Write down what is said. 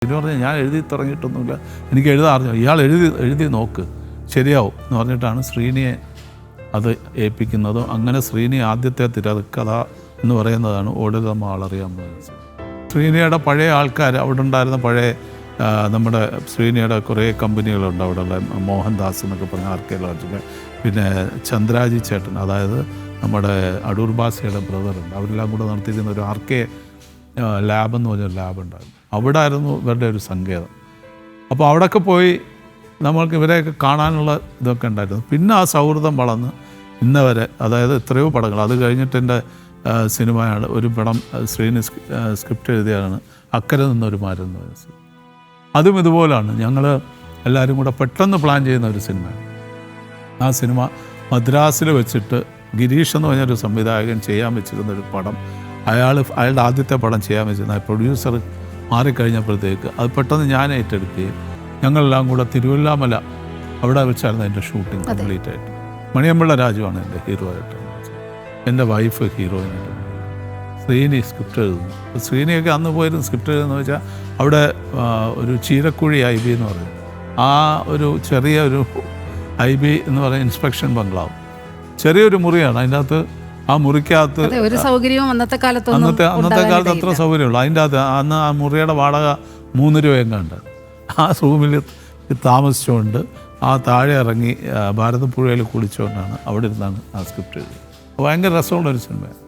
ഇത് പറഞ്ഞാൽ ഞാൻ എഴുതി തുടങ്ങിയിട്ടൊന്നുമില്ല, എനിക്ക് എഴുതാൻ അറിഞ്ഞു, ഇയാൾ എഴുതി നോക്ക് ശരിയാവും എന്ന് പറഞ്ഞിട്ടാണ് ശ്രീനിയെ അത് ഏൽപ്പിക്കുന്നതും. അങ്ങനെ ശ്രീനി ആദ്യത്തെ തിരക്കഥ എന്ന് പറയുന്നതാണ് ഓടുക നമ്മൾ ആളറിയാൻ പോകുന്നത്. ശ്രീനിയുടെ പഴയ ആൾക്കാർ അവിടെ ഉണ്ടായിരുന്ന പഴയ നമ്മുടെ ശ്രീനിയുടെ കുറേ കമ്പനികളുണ്ട് അവിടെയുള്ള, മോഹൻദാസ് എന്നൊക്കെ പറഞ്ഞ ആർക്കിയോളജിക്കൽ, പിന്നെ ചന്ദ്രാജി ചേട്ടൻ, അതായത് നമ്മുടെ അടൂർ ബാസിയുടെ ബ്രദറുണ്ട്, അവരെല്ലാം കൂടെ നടത്തിയിരുന്ന ഒരു ആർക്കെ ലാബ് എന്ന് പറഞ്ഞൊരു ലാബ് ഉണ്ടായിരുന്നു. അവിടെ ആയിരുന്നു ഇവരുടെ ഒരു സങ്കേതം. അപ്പോൾ അവിടെയൊക്കെ പോയി നമ്മൾക്ക് ഇവരെയൊക്കെ കാണാനുള്ള ഇതൊക്കെ ഉണ്ടായിരുന്നു. പിന്നെ ആ സൗഹൃദം വളർന്ന് ഇന്നവരെ, അതായത് എത്രയോ പടങ്ങൾ, അത് കഴിഞ്ഞിട്ട് എൻ്റെ സിനിമയാണ് ഒരു പടം ശ്രീനി സ്ക്രിപ്റ്റ് എഴുതിയാണ് അക്കരെ നിന്നൊരു മരം. അതും ഇതുപോലാണ്, ഞങ്ങൾ എല്ലാവരും കൂടെ പെട്ടെന്ന് പ്ലാൻ ചെയ്യുന്ന ഒരു സിനിമയാണ്. ആ സിനിമ മദ്രാസിൽ വെച്ചിട്ട് ഗിരീഷ് എന്ന് പറഞ്ഞൊരു സംവിധായകൻ ചെയ്യാൻ വെച്ചിരുന്നൊരു പടം, അയാളുടെ ആദ്യത്തെ പടം ചെയ്യാൻ വെച്ചിരുന്ന പ്രൊഡ്യൂസർ മാറിക്കഴിഞ്ഞപ്പോഴത്തേക്ക് അത് പെട്ടെന്ന് ഞാൻ ഏറ്റെടുക്കുകയും ഞങ്ങളെല്ലാം കൂടെ തിരുവല്ലാമല അവിടെ വെച്ചായിരുന്നു എൻ്റെ ഷൂട്ടിങ് കംപ്ലീറ്റ് ആയിട്ട്. മണിയമ്പിള്ള രാജുവാണ് എൻ്റെ ഹീറോ ആയിട്ട്, എൻ്റെ വൈഫ് ഹീറോയിനായിട്ട്. ശ്രീനി സ്ക്രിപ്റ്റ് എഴുതുന്നു. ശ്രീനിയൊക്കെ അന്ന് പോയിരുന്നു സ്ക്രിപ്റ്റ് എഴുതുന്നു വെച്ചാൽ അവിടെ ഒരു ചീരക്കുഴി IB എന്ന് പറയും, ആ ഒരു ചെറിയ ഒരു IB എന്ന് പറയുന്ന ഇൻസ്പെക്ഷൻ ബംഗ്ലാവ്, ചെറിയൊരു മുറിയാണ്. അതിൻ്റെ അകത്ത് ആ മുറിക്കകത്ത് ഒരു സൗകര്യവും അന്നത്തെ കാലത്ത് അത്ര സൗകര്യമുള്ളൂ. അതിൻ്റെ അകത്ത് അന്ന് ആ മുറിയുടെ വാടക 3 രൂപ എങ്ങാണ്ട്. ആ റൂമിൽ താമസിച്ചുകൊണ്ട് ആ താഴെ ഇറങ്ങി ഭാരതപ്പുഴയിൽ കുളിച്ചുകൊണ്ടാണ് അവിടെ ഇരുന്നാണ് ആ സ്ക്രിപ്റ്റ് എഴുതിയത്. ഭയങ്കര രസമുള്ളൊരു സിനിമയാണ്.